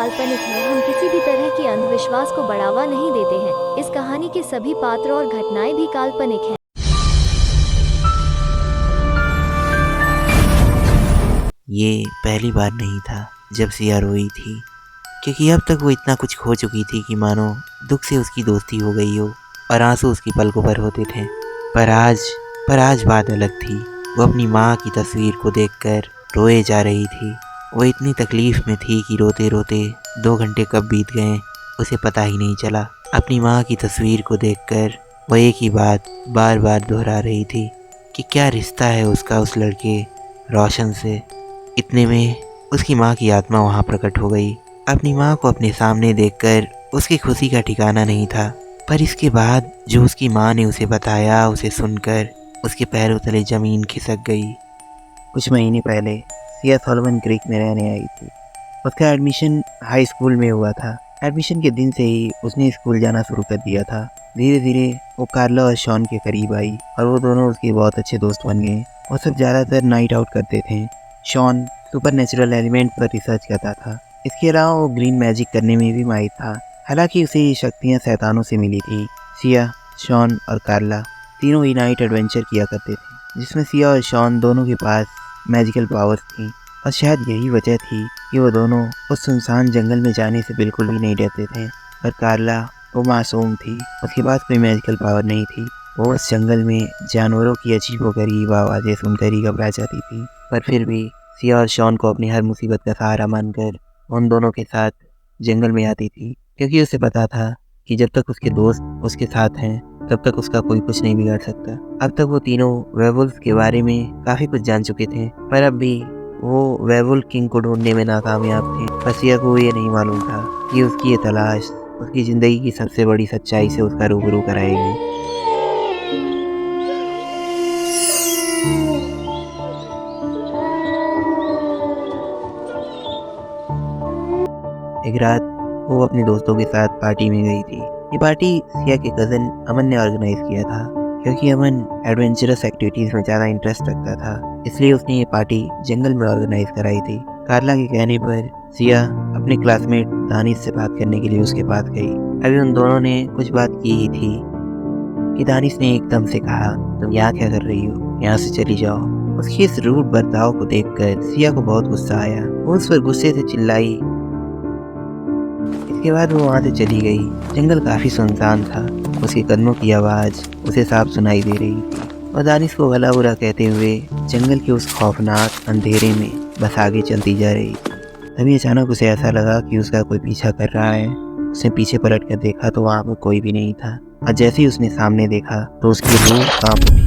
काल्पनिक है। हम किसी भी तरह की अंधविश्वास को बढ़ावा नहीं देते हैं। इस कहानी के सभी पात्र और घटनाएं भी काल्पनिक हैं। ये पहली बार नहीं था जब सिया रोई थी, क्योंकि अब तक वो इतना कुछ खो चुकी थी कि मानो दुख से उसकी दोस्ती हो गई हो और आंसू उसकी पलकों पर होते थे। पर आज बात अलग थी। वो अपनी माँ की तस्वीर को देखकर रोए जा रही थी। वो इतनी तकलीफ में थी कि रोते रोते 2 घंटे कब बीत गए उसे पता ही नहीं चला। अपनी माँ की तस्वीर को देखकर वो एक ही बात बार बार दोहरा रही थी कि क्या रिश्ता है उसका उस लड़के रोशन से। इतने में उसकी माँ की आत्मा वहाँ प्रकट हो गई। अपनी माँ को अपने सामने देखकर उसकी खुशी का ठिकाना नहीं था। पर इसके बाद जो उसकी माँ ने उसे बताया, उसे सुनकर उसके पैरों तले ज़मीन खिसक गई। कुछ महीने पहले सिया सॉलोमन क्रीक में रहने आई थी। उसका एडमिशन हाई स्कूल में हुआ था। एडमिशन के दिन से ही उसने स्कूल जाना शुरू कर दिया था। धीरे धीरे वो कार्ला और शॉन के करीब आई और वो दोनों उसके बहुत अच्छे दोस्त बन गए। वो सब ज़्यादातर नाइट आउट करते थे। शॉन सुपर नेचुरल एलिमेंट पर रिसर्च करता था। इसके अलावा वो ग्रीन मैजिक करने में भी माहिर था। हालांकि उसे ये शक्तियाँ शैतानों से मिली थी। सिया, शॉन और कार्ला तीनों ही नाइट एडवेंचर किया करते थे, जिसमें सिया और शॉन दोनों के पास मैजिकल पावर्स थी। और शायद यही वजह थी कि वो दोनों उस सुनसान जंगल में जाने से बिल्कुल भी नहीं डरते थे। पर कार्ला वो मासूम थी, उसके पास कोई मैजिकल पावर नहीं थी। वो उस जंगल में जानवरों की अजीबोगरीब आवाज़ें सुनकर ही घबरा जाती थी। पर फिर भी सिया और शॉन को अपनी हर मुसीबत का सहारा मानकर उन दोनों के साथ जंगल में आती थी, क्योंकि उसे पता था कि जब तक उसके दोस्त उसके साथ हैं तब तक उसका कोई कुछ नहीं बिगाड़ सकता। अब तक वो तीनों वेयरवुल्फ के बारे में काफ़ी कुछ जान चुके थे, पर अब भी वो वेयरवुल्फ किंग को ढूंढने में नाकामयाब थे। पर सिया को ये नहीं मालूम था कि उसकी ये तलाश उसकी ज़िंदगी की सबसे बड़ी सच्चाई से उसका रूबरू कराएगी। एक रात वो अपने दोस्तों के साथ पार्टी में गई थी। ये पार्टी सिया के कज़न अमन ने ऑर्गेनाइज किया था, क्योंकि अमन एडवेंचरस एक्टिविटीज़ में ज़्यादा इंटरेस्ट रखता था। इसलिए उसने ये पार्टी जंगल में ऑर्गेनाइज कराई थी। कार्ला के कहने पर सिया अपने क्लासमेट दानिश से बात करने के लिए उसके पास गई। अभी उन दोनों ने कुछ बात की ही थी कि दानिश ने एकदम से कहा, तुम यहाँ क्या कर रही हो, यहाँ से चली जाओ। उसकी इस रूड बर्ताव को देखकर सिया को बहुत गुस्सा आया। वो उस पर गुस्से से चिल्लाई। इसके बाद वो वहाँ से चली गई। जंगल काफ़ी सुनसान था। उसके कदमों की आवाज़ उसे साफ सुनाई दे रही थी और दानिश को भला बुरा कहते हुए जंगल के उस खौफनाक अंधेरे में बस आगे चलती जा रही थी। तभी अचानक उसे ऐसा लगा कि उसका कोई पीछा कर रहा है। उसने पीछे पलट कर देखा तो वहाँ पर कोई भी नहीं था। और जैसे ही उसने सामने देखा तो उसकी रूह कांप उठी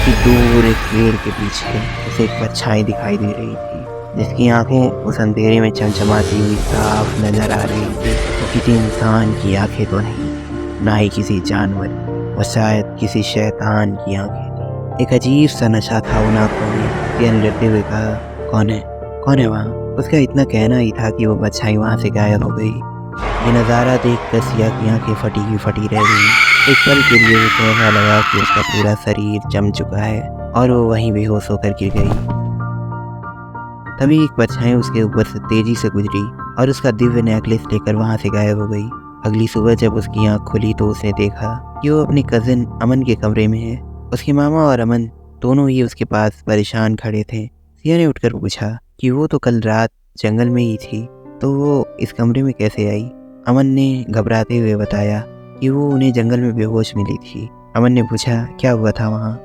कि दूर एक पेड़ के पीछे उसे एक परछाई दिखाई दे रही थी, जिसकी आंखें उस अंधेरे में चमचमाती हुई साफ नजर आ रही थी। वो किसी इंसान की आंखें तो नहीं, ना ही किसी जानवर, वो शायद किसी शैतान की आंखें थी। एक अजीब सा नशा था उन आंखों में। सिया ने डरते हुए कहा, कौन है वहाँ? उसका इतना कहना ही था कि वो परछाई वहाँ से गायब हो गई। ये नज़ारा देख कर सिया की आंखें फटी की फटी रह गई। एक पल के लिए उसे ऐसा लगा कि उसका पूरा शरीर जम चुका है और वो वहीं बेहोश होकर गिर गई। तभी एक परछाई उसके ऊपर से तेजी से गुजरी और उसका दिव्य नेकलेस लेकर वहां से गायब हो गई। अगली सुबह जब उसकी आंख खुली तो उसने देखा कि वो अपने कजिन अमन के कमरे में है। उसके मामा और अमन दोनों ही उसके पास परेशान खड़े थे। सिया ने उठकर पूछा कि वो तो कल रात जंगल में ही थी, तो वो इस कमरे में कैसे आई? अमन ने घबराते हुए बताया कि वो उन्हें जंगल में बेहोश मिली थी। अमन ने पूछा, क्या हुआ था वहाँ?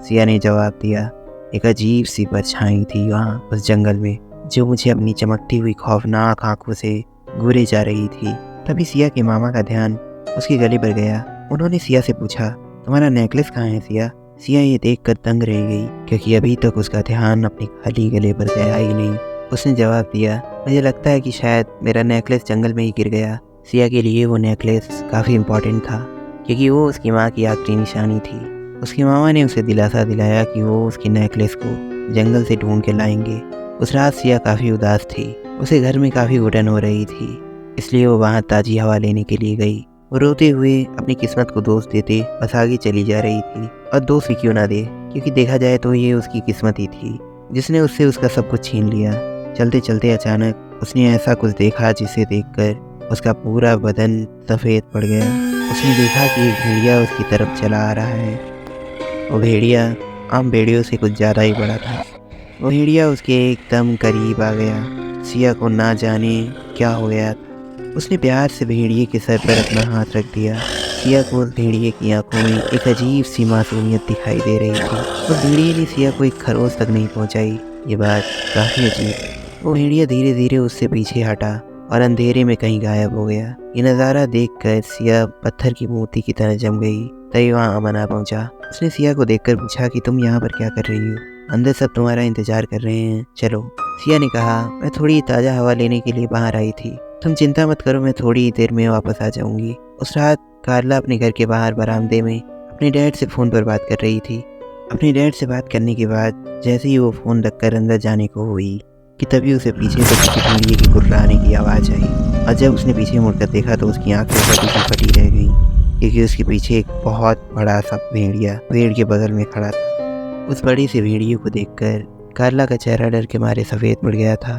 सिया ने जवाब दिया, एक अजीब सी परछाई थी वहाँ उस जंगल में, जो मुझे अपनी चमकती हुई खौफनाक आंखों से घूरे जा रही थी। तभी सिया के मामा का ध्यान उसके गले पर गया। उन्होंने सिया से पूछा, तुम्हारा नेकलेस कहाँ है सिया? सिया ये देखकर दंग रह गई, क्योंकि अभी तक उसका ध्यान अपने खाली गले पर गया ही नहीं। उसने जवाब दिया, मुझे लगता है कि शायद मेरा नेकलेस जंगल में ही गिर गया। सिया के लिए वो नेकलेस काफ़ी इम्पोर्टेंट था, क्योंकि वो उसकी माँ की आखिरी निशानी थी। उसकी मामा ने उसे दिलासा दिलाया कि वो उसकी नेकलेस को जंगल से ढूंढ के लाएंगे। उस रात सिया काफ़ी उदास थी। उसे घर में काफ़ी घुटन हो रही थी, इसलिए वो वहाँ ताज़ी हवा लेने के लिए गई। वो रोते हुए अपनी किस्मत को दोष देते बस आगे चली जा रही थी। और दोष भी क्यों ना दे, क्योंकि देखा जाए तो ये उसकी किस्मत ही थी जिसने उससे उसका सब कुछ छीन लिया। चलते चलते अचानक उसने ऐसा कुछ देखा जिसे देखकर उसका पूरा बदन सफ़ेद पड़ गया। उसने देखा कि एक भेड़िया उसकी तरफ चला आ रहा है। वो भेड़िया आम भेड़ियों से कुछ ज़्यादा ही बड़ा था। वो भेड़िया उसके एकदम करीब आ गया। सिया को ना जाने क्या हो गया था। उसने प्यार से भेड़िए के सर पर अपना हाथ रख दिया। सिया को उस भेड़िए की आंखों में एक अजीब सी मासूमियत दिखाई दे रही थी। उस भेड़िए ने सिया को एक खरोच तक नहीं पहुंचाई। ये बात काफ़ी अजीब। वो भेड़िया धीरे धीरे उससे पीछे हटा और अंधेरे में कहीं गायब हो गया। ये नज़ारा देखकर सिया पत्थर की मूर्ति की तरह जम गई। तभी वहाँ अमन आ पहुंचा। उसने सिया को देखकर पूछा कि तुम यहाँ पर क्या कर रही हो? अंदर सब तुम्हारा इंतजार कर रहे हैं, चलो। सिया ने कहा, मैं थोड़ी ताज़ा हवा लेने के लिए बाहर आई थी। तुम चिंता मत करो, मैं थोड़ी देर में वापस आ जाऊंगी। उस रात कार्ला अपने घर के बाहर बरामदे में अपने डैड से फ़ोन पर बात कर रही थी। अपने डैड से बात करने के बाद जैसे ही वो फ़ोन रखकर अंदर जाने को हुई कि तभी उसे पीछे से किसी भेड़िए की गुर्राने की आवाज़ आई। और जब उसने पीछे मुड़कर देखा तो उसकी आंखें फटी की फटी रह गई, क्योंकि उसके पीछे एक बहुत बड़ा सा भेड़िया पेड़ के बगल में खड़ा था। उस बड़ी सी भेड़िए को देखकर कार्ला का चेहरा डर के मारे सफ़ेद पड़ गया था।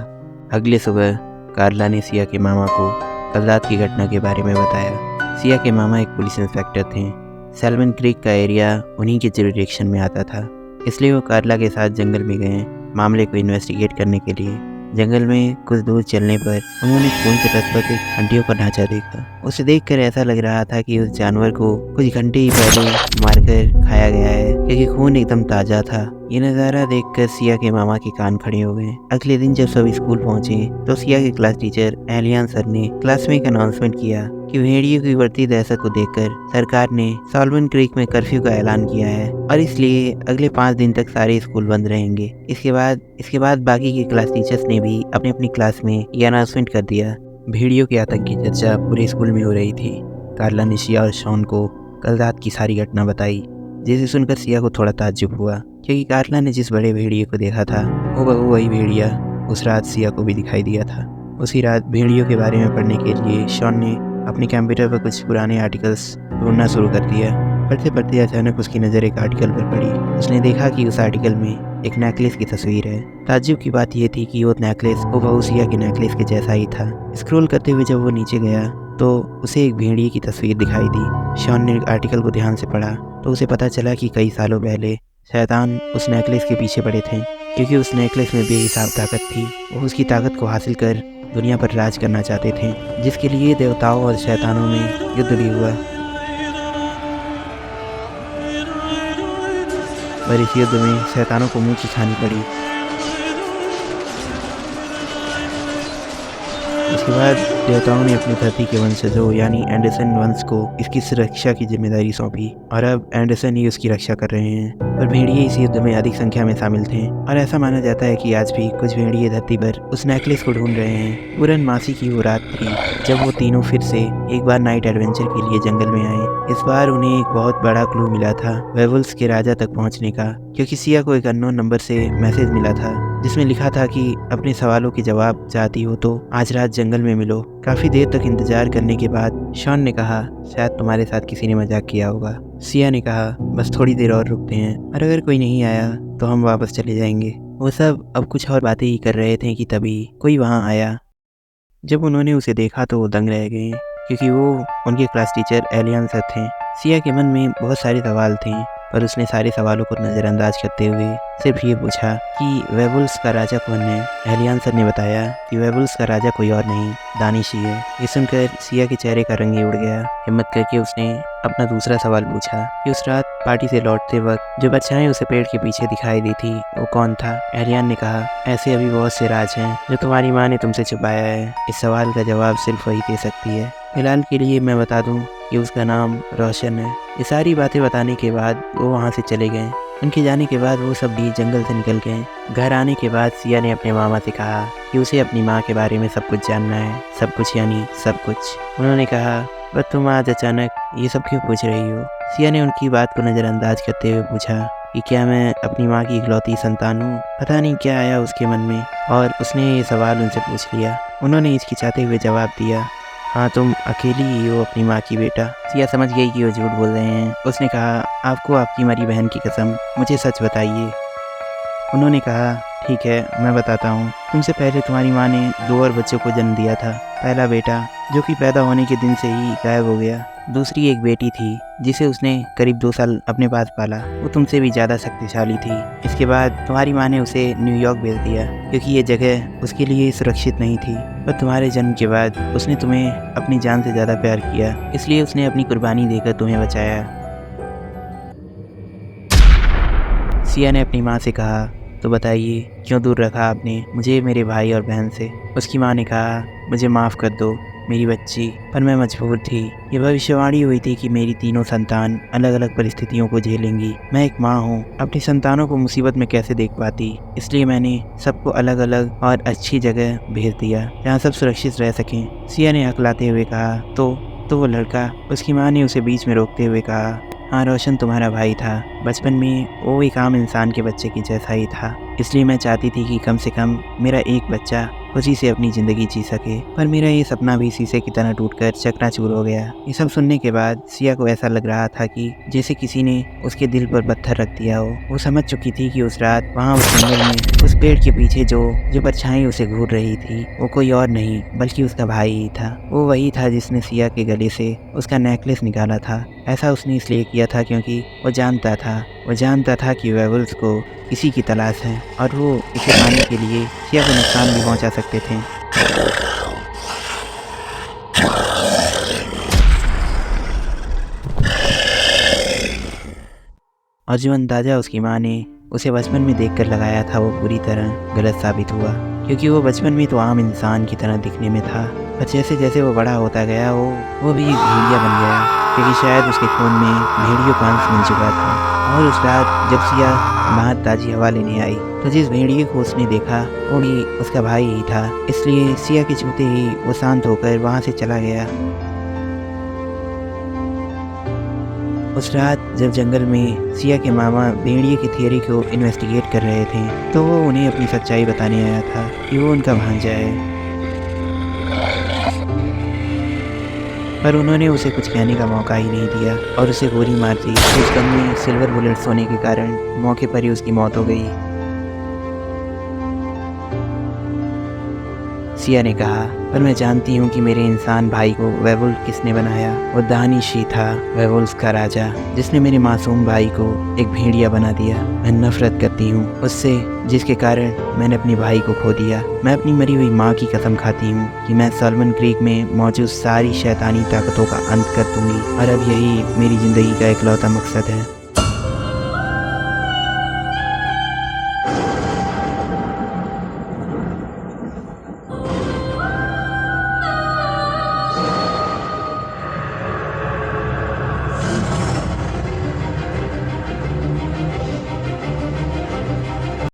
अगले सुबह कार्ला ने सिया के मामा को कल रात की घटना के बारे में बताया। सिया के मामा एक पुलिस इंस्पेक्टर थे। सैल्मन क्रीक का एरिया उन्हीं के जुरिडिक्शन में आता था, इसलिए वो कार्ला के साथ जंगल में गए मामले को इन्वेस्टिगेट करने के लिए। जंगल में कुछ दूर चलने पर उन्होंने खून से लथपथ एक हड्डियों का ढांचा देखा। उसे देखकर ऐसा लग रहा था कि उस जानवर को कुछ घंटे ही पहले मारकर खाया गया है, क्योंकि खून एकदम ताज़ा था। ये नज़ारा देखकर सिया के मामा के कान खड़े हो गए। अगले दिन जब सब स्कूल पहुंचे तो सिया के क्लास टीचर एलियान सर ने क्लास में एक अनाउंसमेंट किया कि भेड़ियों की बढ़ती दहशत को देखकर सरकार ने सॉल्वन क्रीक में कर्फ्यू का ऐलान किया है और इसलिए अगले 5 दिन तक सारे स्कूल बंद रहेंगे। इसके बाद बाकी के क्लास टीचर्स ने भी अपनी अपनी क्लास में ये अनाउंसमेंट कर दिया। भेड़ियों के आतंक की चर्चा पूरे स्कूल में हो रही थी। कार्ला ने सिया और शॉन को कल रात की सारी घटना बताई, जिसे सुनकर सिया को थोड़ा ताज्जुब हुआ, क्योंकि कार्ला ने जिस बड़े भेड़िए को देखा था वो वही भेड़िया उस रात सिया को भी दिखाई दिया था। उसी रात भेड़ियों के बारे में पढ़ने के लिए शॉन ने अपने कंप्यूटर पर कुछ पुराने आर्टिकल्स ढूंढना शुरू कर दिया। पढ़ते पढ़ते अचानक उसकी नज़र एक आर्टिकल पर पड़ी। उसने देखा कि उस आर्टिकल में एक नेकलेस की तस्वीर है। ताज्जुब की बात यह थी कि वो नेकलेस वो सिया के नेकलेस के जैसा ही था। स्क्रॉल करते हुए जब वो नीचे गया तो उसे एक भेड़िए की तस्वीर दिखाई दी। शॉन ने आर्टिकल को ध्यान से पढ़ा तो उसे पता चला कि कई सालों पहले शैतान उस नेकलेस के पीछे पड़े थे, क्योंकि उस नेकलेस में बेहिसाब ताकत थी। वो उसकी ताकत को हासिल कर दुनिया पर राज करना चाहते थे, जिसके लिए देवताओं और शैतानों में युद्ध भी हुआ। पर इस युद्ध में शैतानों को मुंह की खानी पड़ी। इसके बाद देवताओं ने अपनी धरती के वंशजों यानी एंडरसन वंश को इसकी सुरक्षा की जिम्मेदारी सौंपी और अब एंडरसन ही उसकी रक्षा कर रहे हैं। और भेड़िए इस युद्ध में अधिक संख्या में शामिल थे और ऐसा माना जाता है कि आज भी कुछ भेड़िए धरती पर उस नेकलेस को ढूंढ रहे हैं। पूर्णमासी की वो रात थी जब वो तीनों फिर से एक बार नाइट एडवेंचर के लिए जंगल में आए। इस बार उन्हें एक बहुत बड़ा क्लू मिला था वेवुल्स के राजा तक पहुंचने का, क्योंकि सिया को एक अननोन नंबर से मैसेज मिला था जिसमें लिखा था कि अपने सवालों के जवाब चाहती हो तो आज रात जंगल में मिलो। काफी देर तक इंतजार करने के बाद शॉन ने कहा, शायद तुम्हारे साथ किसी ने मजाक किया होगा। सिया ने कहा, बस थोड़ी देर और रुकते हैं और अगर कोई नहीं आया तो हम वापस चले जाएंगे। वो सब अब कुछ और बातें ही कर रहे थे कि तभी कोई वहाँ आया। जब उन्होंने उसे देखा तो वो दंग रह गए, क्योंकि वो उनके क्लास टीचर एलियन सर थे। सिया के मन में बहुत सारे सवाल थे, पर उसने सारे सवालों को नज़रअंदाज करते हुए सिर्फ ये पूछा कि वेवुल्स का राजा कौन है। एलियन सर ने बताया कि वेवुल्स का राजा कोई और नहीं, दानिश ही है। ये सुनकर सिया के चेहरे का रंग ही उड़ गया। हिम्मत करके उसने अपना दूसरा सवाल पूछा कि उस रात पार्टी से लौटते वक्त जो परछाई उसे पेड़ के पीछे दिखाई दी थी वो कौन था। एलियन ने कहा, ऐसे अभी बहुत से राज हैं जो तुम्हारी माँ ने तुमसे छुपाया है। इस सवाल का जवाब सिर्फ वही दे सकती है। फिलहाल के लिए मैं बता दूं कि उसका नाम रोशन है। ये सारी बातें बताने के बाद वो वहाँ से चले गए। उनके जाने के बाद वो सब भी जंगल से निकल गए। घर आने के बाद सिया ने अपने मामा से कहा कि उसे अपनी माँ के बारे में सब कुछ जानना है। सब कुछ यानी सब कुछ। उन्होंने कहा, बस तुम आज अचानक ये सब क्यों पूछ रही हो? सिया ने उनकी बात को नज़रअंदाज करते हुए पूछा कि क्या मैं अपनी माँ की इकलौती संतान हूँ? पता नहीं क्या आया उसके मन में और उसने ये सवाल उनसे पूछ लिया। उन्होंने हिचकिचाते हुए जवाब दिया, हाँ तुम अकेली ही हो अपनी माँ की बेटा। सिया समझ गई कि वो झूठ बोल रहे हैं। उसने कहा, आपको आपकी मरी बहन की कसम, मुझे सच बताइए। उन्होंने कहा, ठीक है, मैं बताता हूँ। तुमसे पहले तुम्हारी माँ ने 2 और बच्चों को जन्म दिया था। पहला बेटा जो कि पैदा होने के दिन से ही गायब हो गया। दूसरी एक बेटी थी जिसे उसने करीब 2 साल अपने पास पाला। वो तुमसे भी ज़्यादा शक्तिशाली थी। इसके बाद तुम्हारी माँ ने उसे न्यूयॉर्क भेज दिया क्योंकि ये जगह उसके लिए सुरक्षित नहीं थी। पर तुम्हारे जन्म के बाद उसने तुम्हें अपनी जान से ज़्यादा प्यार किया, इसलिए उसने अपनी कुर्बानी देकर तुम्हें बचाया। सिया ने अपनी माँ से कहा, तो बताइए क्यों दूर रखा आपने मुझे मेरे भाई और बहन से। उसकी माँ ने कहा, मुझे माफ़ कर दो मेरी बच्ची, पर मैं मजबूर थी। ये भविष्यवाणी हुई थी कि मेरी तीनों संतान अलग अलग परिस्थितियों को झेलेंगी। मैं एक माँ हूँ, अपनी संतानों को मुसीबत में कैसे देख पाती, इसलिए मैंने सबको अलग अलग और अच्छी जगह भेज दिया जहाँ सब सुरक्षित रह सकें। सिया ने हकलाते हुए कहा, तो वो लड़का। उसकी माँ ने उसे बीच में रोकते हुए कहा, हाँ, रोशन तुम्हारा भाई था। बचपन में वो एक आम इंसान के बच्चे की जैसा ही था, इसलिए मैं चाहती थी कि कम से कम मेरा एक बच्चा खुशी से अपनी ज़िंदगी जी सके। पर मेरा ये सपना भी शीशे की तरह टूटकर चकनाचूर हो गया। ये सब सुनने के बाद सिया को ऐसा लग रहा था कि जैसे किसी ने उसके दिल पर पत्थर रख दिया हो। वो समझ चुकी थी कि उस रात वहाँ उस जंगल में उस पेड़ के पीछे जो परछाई उसे घूर रही थी वो कोई और नहीं बल्कि उसका भाई ही था। वो वही था जिसने सिया के गले से उसका नेकलेस निकाला था। ऐसा उसने इसलिए किया था क्योंकि वो जानता था कि वेयरवुल्व्स को इसी की तलाश है और वो इसे पाने के लिए सिया को नुकसान भी पहुंचा सकते थे। और जो अंदाज़ा उसकी माँ ने उसे बचपन में देखकर लगाया था वो पूरी तरह गलत साबित हुआ, क्योंकि वो बचपन में तो आम इंसान की तरह दिखने में था, पर जैसे जैसे वो बड़ा होता गया वो भी एक भेड़िया बन गया, क्योंकि शायद उसके खून में भेड़ियों का अंश मिल चुका था। और उस रात जब सिया बाहर ताज़ी हवा लेने आई तो जिस भेड़िए को उसने देखा वो भी उसका भाई ही था, इसलिए सिया के छूते ही वो शांत होकर वहाँ से चला गया। उस रात जब जंगल में सिया के मामा भेड़िए की थियरी को इन्वेस्टिगेट कर रहे थे तो वो उन्हें अपनी सच्चाई बताने आया था कि वो उनका भांजा है, पर उन्होंने उसे कुछ कहने का मौका ही नहीं दिया और उसे गोली मार दी। उस गन में सिल्वर बुलेट्स होने के कारण मौके पर ही उसकी मौत हो गई। सिया ने कहा, पर मैं जानती हूँ कि मेरे इंसान भाई को वेयरवुल्फ किसने बनाया। वो दानिशी था, वेयरवुल्फ का राजा, जिसने मेरे मासूम भाई को एक भेड़िया बना दिया। मैं नफरत करती हूँ उससे, जिसके कारण मैंने अपने भाई को खो दिया। मैं अपनी मरी हुई माँ की कसम खाती हूँ कि मैं सॉल्मन क्रीक में मौजूद सारी शैतानी ताकतों का अंत कर दूंगी और अब यही मेरी ज़िंदगी का इकलौता मकसद है।